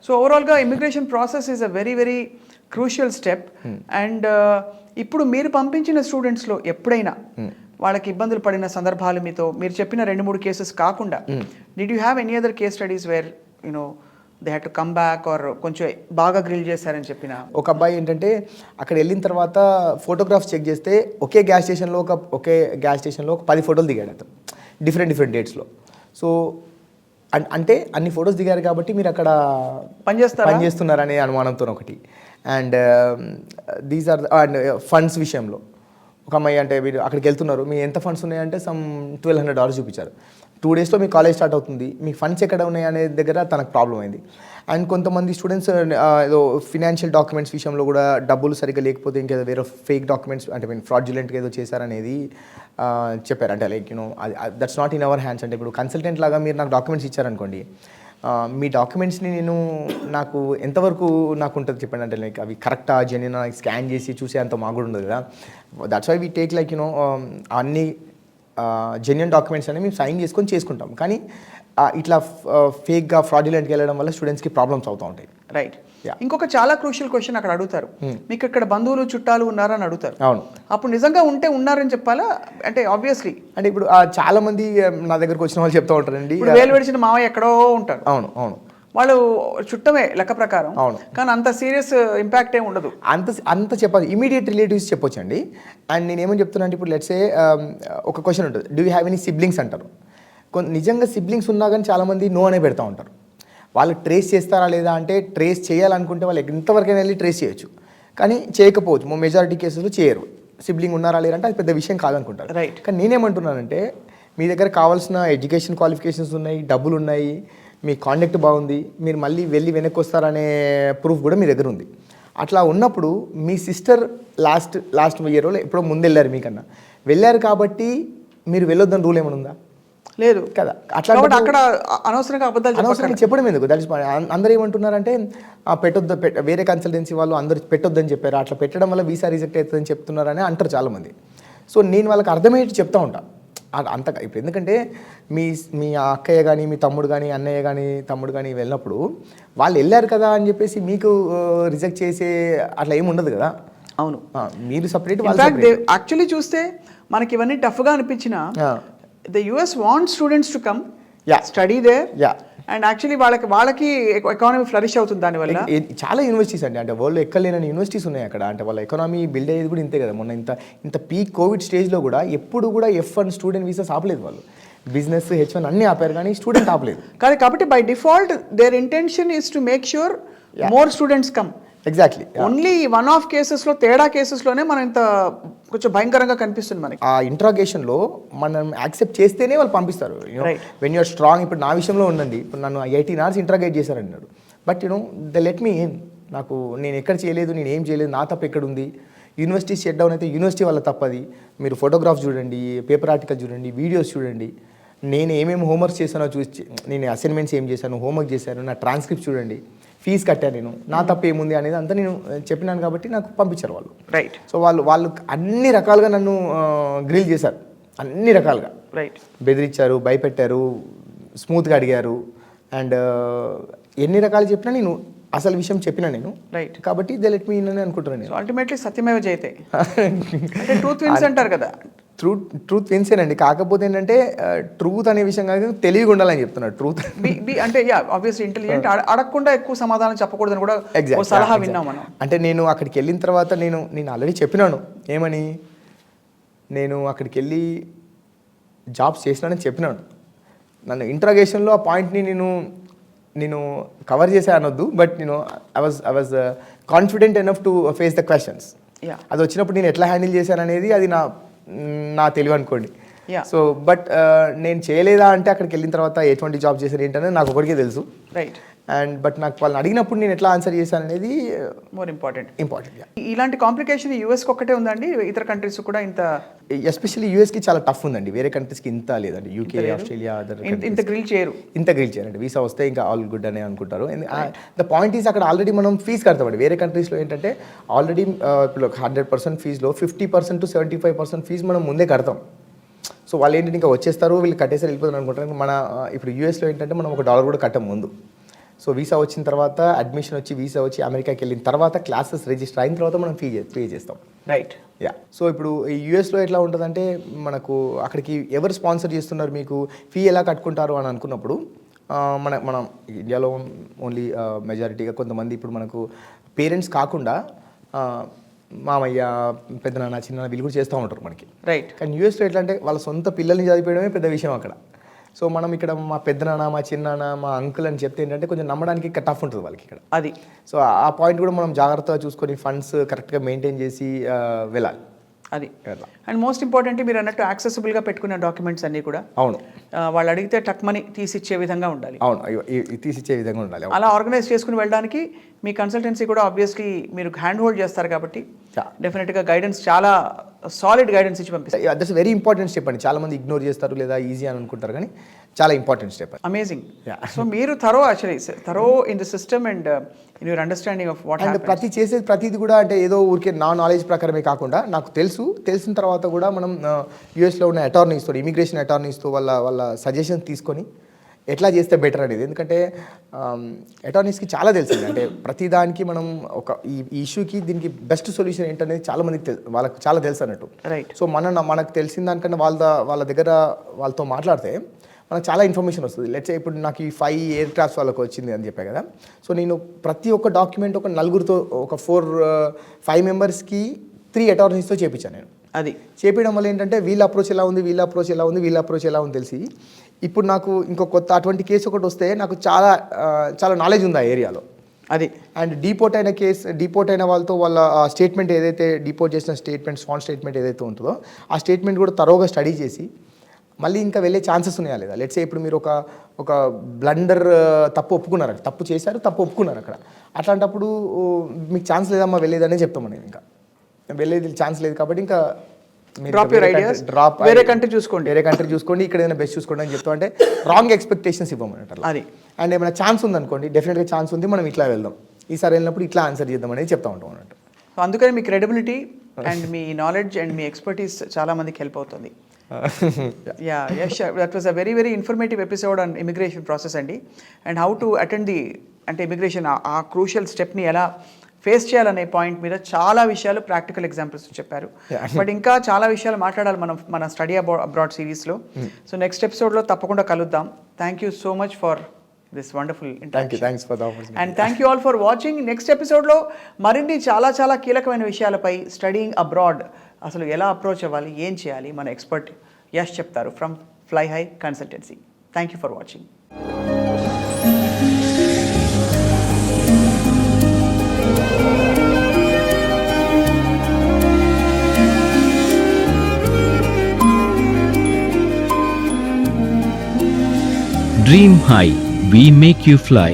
సో ఓవరాల్గా immigration process is a very very crucial step. And ఇప్పుడు మీరు పంపించిన స్టూడెంట్స్లో ఎప్పుడైనా వాళ్ళకి ఇబ్బందులు పడిన సందర్భాలు మీతో మీరు చెప్పిన 2-3 కేసెస్ కాకుండా did you have any other case studies where you know they had to come back or కొంచెం బాగా గ్రిల్ చేశారని చెప్పిన? ఒక అబ్బాయి ఏంటంటే అక్కడ వెళ్ళిన తర్వాత ఫోటోగ్రాఫ్స్ చెక్ చేస్తే ఒకే గ్యాస్ స్టేషన్లో ఒక 10 ఫోటోలు దిగాడు అతను డిఫరెంట్ డేట్స్లో. సో అంటే అన్ని ఫొటోస్ దిగారు కాబట్టి మీరు అక్కడ పనిచేస్తున్నారనే అనుమానంతో ఒకటి. And these are and funds విషయంలో ఒక అమ్మాయి అంటే మీరు అక్కడికి వెళ్తున్నారు, మీ ఎంత ఫండ్స్ ఉన్నాయంటే సమ్ $1,200 చూపించారు. 2 డేస్లో మీ కాలేజ్ స్టార్ట్ అవుతుంది, మీ ఫండ్స్ ఎక్కడ ఉన్నాయి అనే దగ్గర తనకు ప్రాబ్లం అయింది. అండ్ కొంతమంది స్టూడెంట్స్ ఏదో ఫినాన్షియల్ డాక్యుమెంట్స్ విషయంలో కూడా డబ్బులు సరిగ్గా లేకపోతే ఇంకేదో వేరే ఫేక్ డాక్యుమెంట్స్ అంటే ఫ్రాడ్యులెంట్గా ఏదో చేశారనేది చెప్పారు. అంటే like you know that's not in our hands. అంటే ఇప్పుడు కన్సల్టెంట్ లాగా మీరు నాకు డాక్యుమెంట్స్ ఇచ్చారనుకోండి, మీ డాక్యుమెంట్స్ని నాకు ఎంతవరకు నాకు ఉంటుంది చెప్పండి. అంటే లైక్ అవి కరెక్టా జెన్యూన్ స్కాన్ చేసి చూసే అంత మాకు కూడా ఉండదు కదా. That's why we take like you know అన్ని జెన్యూన్ డాక్యుమెంట్స్ అనేవి మేము సైన్ చేసుకుంటాం. కానీ ఇట్లా ఫేక్గా ఫ్రాడ్యులెంట్గా వెళ్ళడం వల్ల స్టూడెంట్స్కి ప్రాబ్లమ్స్ అవుతూ ఉంటాయి. రైట్. ఇంకొక చాలా క్రూషియల్ క్వశ్చన్ అక్కడ అడుగుతారు, మీకు ఇక్కడ బంధువులు చుట్టాలు ఉన్నారని అడుగుతారు. అవును. అప్పుడు నిజంగా ఉన్నారని చెప్పాలా? అంటే ఆబ్వియస్లీ అంటే ఇప్పుడు చాలా మంది నా దగ్గరకు వచ్చిన వాళ్ళు చెప్తూ ఉంటారండి, వేలు విడిచిన మావయ్య ఎక్కడో ఉంటారు. అవును వాళ్ళు చుట్టమే లెక్క ప్రకారం. అవును. కానీ అంత సీరియస్ ఇంపాక్ట్ ఏమి ఉండదు. అంత చెప్పాలి, ఇమీడియట్ రిలేటివ్స్ చెప్పొచ్చండి. అండ్ నేను ఏమని చెప్తున్నా అంటే ఇప్పుడు లెట్సే ఒక క్వశ్చన్ ఉంటుంది, do you have any siblings అంటారు. నిజంగా సిబ్లింగ్స్ ఉన్నా కానీ చాలామంది నో అనే పెడతా ఉంటారు. వాళ్ళు ట్రేస్ చేస్తారా లేదా అంటే ట్రేస్ చేయాలనుకుంటే వాళ్ళు ఎంతవరకైనా వెళ్ళి ట్రేస్ చేయొచ్చు, కానీ చేయకపోవచ్చు. మెజారిటీ కేసులు చేయరు. సిబ్లింగ్ ఉన్నారా లేరా అంటే అది పెద్ద విషయం కాదనుకుంటారు. రైట్. కానీ నేనేమంటున్నానంటే మీ దగ్గర కావాల్సిన ఎడ్యుకేషన్ క్వాలిఫికేషన్స్ ఉన్నాయి, డబ్బులు ఉన్నాయి, మీ కాండక్ట్ బాగుంది, మీరు మళ్ళీ వెళ్ళి వెనక్కి వస్తారనే ప్రూఫ్ కూడా మీ దగ్గర ఉంది. అట్లా ఉన్నప్పుడు మీ సిస్టర్ లాస్ట్ ఇయర్ ఎప్పుడో ముందు వెళ్ళారు, మీకన్నా వెళ్ళారు కాబట్టి మీరు వెళ్ళొద్దని రూల్ ఏమైనా ఉందా? లేదు కదా. అట్లా అక్కడ అనవసరంగా చెప్పడం ఎందుకు? దట్ ఇస్ అందరూ ఏమంటున్నారంటే పెట్టొద్దు, వేరే కన్సల్టెన్సీ వాళ్ళు అందరూ పెట్టొద్దని చెప్పారు, అట్లా పెట్టడం వల్ల వీసా రిజెక్ట్ అవుతుందని చెప్తున్నారని అంటారు చాలామంది. సో నేను వాళ్ళకి అర్థమయ్యేది చెప్తా ఉంటాను. అంత ఇప్పుడు ఎందుకంటే మీ అక్కయ్య కానీ మీ తమ్ముడు కానీ అన్నయ్య కానీ తమ్ముడు కానీ వెళ్ళినప్పుడు వాళ్ళు వెళ్ళారు కదా అని చెప్పేసి మీకు రిజెక్ట్ చేసే అట్లా ఏమి ఉండదు కదా. అవును. మీరు సపరేట్. యాక్చువల్లీ చూస్తే మనకి ఇవన్నీ టఫ్గా అనిపించిన the US wants students to come study there and actually వాళ్ళకి ఎకానమీ ఫ్లరిష్ అవుతుంది దానివల్ల. చాలా యూనివర్సిటీస్ అండి, అంటే వరల్డ్ ఎక్కలేని యూనివర్సిటీస్ ఉన్నాయి అక్కడ. అంటే వాళ్ళ ఎకానమీ బిల్డ్ అయ్యేది కూడా ఇంతే కదా. మొన్న ఇంత పీక్ కోవిడ్ స్టేజ్లో కూడా ఎప్పుడు కూడా F1 స్టూడెంట్ వీసాస్ ఆపలేదు వాళ్ళు. బిజినెస్ H1 అన్నీ ఆపారు కానీ స్టూడెంట్ ఆపలేదు. కాబట్టి by default there intention is to make sure more students come. Exactly. Only one of కేసెస్లో తేడా కేసెస్లోనే మనం ఇంత కొంచెం భయంకరంగా కనిపిస్తుంది మనకి. ఆ ఇంట్రాగేషన్లో మనం యాక్సెప్ట్ చేస్తేనే వాళ్ళు పంపిస్తారు. When you're strong. ఇప్పుడు నా విషయంలో ఉందండి, ఇప్పుడు నన్ను 18 hours ఇంట్రాగేట్ చేశారన్నాడు, but they let me in. నాకు నేను ఎక్కడ చేయలేదు, నేను ఏం చేయలేదు, నా తప్పు ఎక్కడ ఉంది? యూనివర్సిటీ షట్ డౌన్ అయితే యూనివర్సిటీ వల్ల తప్పది. మీరు ఫోటోగ్రాఫ్స్ చూడండి, పేపర్ ఆర్టికల్ చూడండి, వీడియోస్ చూడండి, నేను ఏమేమి హోంవర్క్ చేశానో చూసి, నేను అసైన్మెంట్స్ ఏం చేశాను, హోంవర్క్ చేశాను, నా ట్రాన్స్క్రిప్ట్ చూడండి, ఫీజు కట్టాను నేను, నా తప్పు ఏముంది అనేది అంతా నేను చెప్పినాను కాబట్టి నాకు పంపించారు వాళ్ళు. రైట్. సో వాళ్ళు అన్ని రకాలుగా నన్ను గ్రిల్ చేశారు, అన్ని రకాలుగా. రైట్. బెదిరించారు, భయపెట్టారు, స్మూత్గా అడిగారు. అండ్ ఎన్ని రకాలు చెప్పినా నేను అసలు విషయం చెప్పినా నేను. రైట్. కాబట్టి దే లెట్ మీ ఇన్ అని అనుకుంటున్నాను నేను. అల్టిమేట్లీ సత్యమేవ జయతే, అంటే ట్రూత్ విన్స్ అంటారు కదా. ట్రూత్ విన్సేనండి. కాకపోతే ఏంటంటే ట్రూత్ అనే విషయం కాదు, తెలివిగా ఉండాలని చెప్తున్నాడు. ట్రూత్ అంటే ఆబ్వియస్లీ ఇంటెలిజెంట్, అడగకుండా ఎక్కువ సమాధానం చెప్పకూడదని కూడా సలహా విన్నాం మనం. అంటే నేను అక్కడికి వెళ్ళిన తర్వాత నేను ఆల్రెడీ చెప్పినాను ఏమని, నేను అక్కడికి వెళ్ళి జాబ్స్ చేసినానని చెప్పినాను. నన్ను ఇంట్రాగేషన్లో ఆ పాయింట్ని నేను కవర్ చేసే అనొద్దు, but I was confident enough to face the questions. అది వచ్చినప్పుడు నేను ఎట్లా హ్యాండిల్ చేశాను అనేది అది నా తెలివి అనుకోండి. సో బట్ నేను చేయలేదా అంటే అక్కడికి వెళ్ళిన తర్వాత ఎటువంటి జాబ్ చేశాను ఏంటనేది నాకు ఒకరికే తెలుసు. రైట్. అండ్ బట్ నాకు వాళ్ళని అడిగినప్పుడు నేను ఎట్లా ఆన్సర్ చేశాను అనేది మోర్ ఇంపార్టెంట్. ఇలాంటి కాంప్లికేషన్ యూఎస్కి ఒక్కటే ఉందండి, ఇతర కంట్రీస్ కూడా ఇంత? ఎస్పెషల్లీ యూఎస్కి చాలా టఫ్ ఉందండి, వేరే కంట్రీస్కి ఇంత లేదండి. యూకే, ఆస్ట్రేలియా, ఇంత గ్రిల్ చేయాలండి. వీసా వస్తే ఇంకా ఆల్ గుడ్ అని అనుకుంటారు. ద పాయింట్ ఈస్ అక్కడ ఆల్రెడీ మనం ఫీజు కడతామండి. వేరే కంట్రీస్లో ఏంటంటే ఆల్రెడీ ఇప్పుడు 100% ఫీజులో 50% to 75% ఫీజు మనం ముందే కడతాం. సో వాళ్ళు ఏంటంటే ఇంకా వచ్చేస్తారు, వీళ్ళు కట్టేసారి వెళ్ళిపోతారు అనుకుంటారు. మన ఇప్పుడు యూఎస్లో ఏంటంటే మనం $1 కూడా కట్టం ముందు. సో వీసా వచ్చిన తర్వాత అడ్మిషన్ వచ్చి వీసా వచ్చి అమెరికాకి వెళ్ళిన తర్వాత క్లాసెస్ రిజిస్టర్ అయిన తర్వాత మనం పే చేస్తాం. రైట్. యా. సో ఇప్పుడు ఈ యూఎస్లో ఎట్లా ఉంటుందంటే మనకు అక్కడికి ఎవరు స్పాన్సర్ చేస్తున్నారు, మీకు ఫీ ఎలా కట్టుకుంటారు అని అనుకున్నప్పుడు మనం ఇండియాలో ఓన్లీ మెజారిటీగా కొంతమంది ఇప్పుడు మనకు పేరెంట్స్ కాకుండా మామయ్య, పెద్దనాన్న, చిన్న వీళ్ళు కూడా చేస్తూ ఉంటారు మనకి. రైట్. కానీ యూఎస్లో ఎట్లా అంటే వాళ్ళ సొంత పిల్లల్ని చదివించడమే పెద్ద విషయం అక్కడ. సో మనం ఇక్కడ మా పెద్దనాన్న, మా చిన్నాన్న, మా అంకుల్ అని చెప్తే ఏంటంటే కొంచెం నమ్మడానికి టఫ్ ఉంటుంది వాళ్ళకి ఇక్కడ. అది. సో ఆ పాయింట్ కూడా మనం జాగ్రత్తగా చూసుకొని ఫండ్స్ కరెక్ట్గా మెయింటైన్ చేసి వెళ్ళాలి. అది. అండ్ మోస్ట్ ఇంపార్టెంట్ మీరు అన్నట్టు యాక్సెసిబుల్గా పెట్టుకున్న డాక్యుమెంట్స్ అన్నీ కూడా అవును వాళ్ళు అడిగితే టక్మని తీసిచ్చే విధంగా ఉండాలి. అవును, తీసిచ్చే విధంగా ఉండాలి. అలా ఆర్గనైజ్ చేసుకుని వెళ్ళడానికి మీ కన్సల్టెన్సీ కూడా ఆబ్వియస్లీ మీరు హ్యాండ్ హోల్డ్ చేస్తారు కాబట్టి డెఫినెట్గా గైడెన్స్, చాలా సాలిడ్ గైడెన్స్ ఇచ్చి పంపిస్తారు. దట్స్ వెరీ ఇంపార్టెంట్ స్టెప్ అండి. చాలా మంది ఇగ్నోర్ చేస్తారు లేదా ఈజీ అని అనుకుంటారు, కానీ చాలా ఇంపార్టెంట్ స్టెప్. అమేజింగ్. సో మీరు thorough in the system and in your understanding of what happens. చేసేది ప్రతిది కూడా అంటే ఏదో ఊరికే నా నాలెడ్జ్ ప్రకారమే కాకుండా నాకు తెలిసిన తర్వాత కూడా మనం యూఎస్లో ఉన్న అటార్నీస్తో, ఇమిగ్రేషన్ అటార్నీస్తో వాళ్ళ సజెషన్స్ తీసుకొని ఎట్లా చేస్తే బెటర్ అనేది. ఎందుకంటే అటార్నీస్కి చాలా తెలిసింది, అంటే ప్రతిదానికి మనం ఒక ఈ ఇష్యూకి దీనికి బెస్ట్ సొల్యూషన్ ఏంటనేది చాలా మందికి వాళ్ళకి చాలా తెలుసు అన్నట్టు. రైట్. సో మనకు తెలిసిన దానికన్నా వాళ్ళ దగ్గర వాళ్ళతో మాట్లాడితే మనకు చాలా ఇన్ఫర్మేషన్ వస్తుంది. లెట్స్ ఇప్పుడు నాకు ఈ 5 ఎయిర్ క్రాఫ్ట్స్ వాళ్ళకి వచ్చింది అని చెప్పా కదా. సో నేను ప్రతి ఒక్క డాక్యుమెంట్ ఒక నలుగురితో, ఒక 5 మెంబర్స్కి 3 అటార్నీస్తో చేయించాను నేను. అది చేపించడం వల్ల ఏంటంటే వీళ్ళ అప్రోచ్ ఎలా ఉంది, వీళ్ళ అప్రోచ్ ఎలా ఉంది, వీళ్ళ అప్రోచ్ ఎలా ఉంది తెలిసి ఇప్పుడు నాకు ఇంకో కొత్త అటువంటి కేసు ఒకటి వస్తే నాకు చాలా నాలెడ్జ్ ఉంది ఆ ఏరియాలో. అది. అండ్ డిపోర్ట్ అయిన వాళ్ళతో వాళ్ళ స్టేట్మెంట్ ఏదైతే డిపోర్ట్ చేసిన స్వాన్ స్టేట్మెంట్ ఏదైతే ఉంటుందో ఆ స్టేట్మెంట్ కూడా తరోగా స్టడీ చేసి మళ్ళీ ఇంకా వెళ్ళే ఛాన్సెస్ ఉన్నాయా లేదా. లెట్స్ సే ఇప్పుడు మీరు ఒక బ్లండర్ తప్పు ఒప్పుకున్నారు, తప్పు చేశారు, తప్పు ఒప్పుకున్నారు అక్కడ. అట్లాంటప్పుడు మీకు ఛాన్స్ లేదమ్మా వెళ్ళేదనే చెప్తాం అనేది. ఇంకా వెళ్ళేది ఛాన్స్ లేదు కాబట్టి ఇంకా వేరే కంట్రీ చూసుకోండి, ఇక్కడ ఏదైనా బెస్ట్ చూసుకోండి అని చెప్తాం. అంటే రాంగ్ ఎక్స్పెక్టేషన్స్ ఇవ్వమన్నట్టు. అది. అండ్ ఏమైనా ఛాన్స్ ఉందనుకోండి, డెఫినెట్గా ఛాన్స్ ఉంది, మనం ఇట్లా వెళ్దాం, ఈసారి వెళ్ళినప్పుడు ఇట్లా ఆన్సర్ చేద్దాం అనేది చెప్తా ఉంటాం అన్నట్టు. సో అందుకని మీ క్రెడిబిలిటీ అండ్ మీ నాలెడ్జ్ అండ్ మీ ఎక్స్పర్టీస్ చాలా మందికి హెల్ప్ అవుతుంది. That was a very very informative episode on immigration process అండి. అండ్ హౌ టు అటెండ్ అంటే ఇమిగ్రేషన్ ఆ క్రూషియల్ స్టెప్ని ఎలా ఫేస్ చేయాలనే పాయింట్ మీద చాలా విషయాలు ప్రాక్టికల్ ఎగ్జాంపుల్స్ చెప్పారు. బట్ ఇంకా చాలా విషయాలు మాట్లాడాలి మన స్టడీ అబ్రాడ్ సిరీస్లో. సో నెక్స్ట్ ఎపిసోడ్లో తప్పకుండా కలుద్దాం. Thank you so much for this wonderful interaction. Thanks for the opportunity. And thank you all for watching. Next ఎపిసోడ్లో మరిన్ని చాలా కీలకమైన విషయాలపై స్టడీయింగ్ అబ్రాడ్ అసలు ఎలా అప్రోచ్ అవ్వాలి, ఏం చేయాలి, మన ఎక్స్పర్ట్ యష్ చెప్తారు from fly high consultancy. Thank you for watching. Dream high, we make you fly.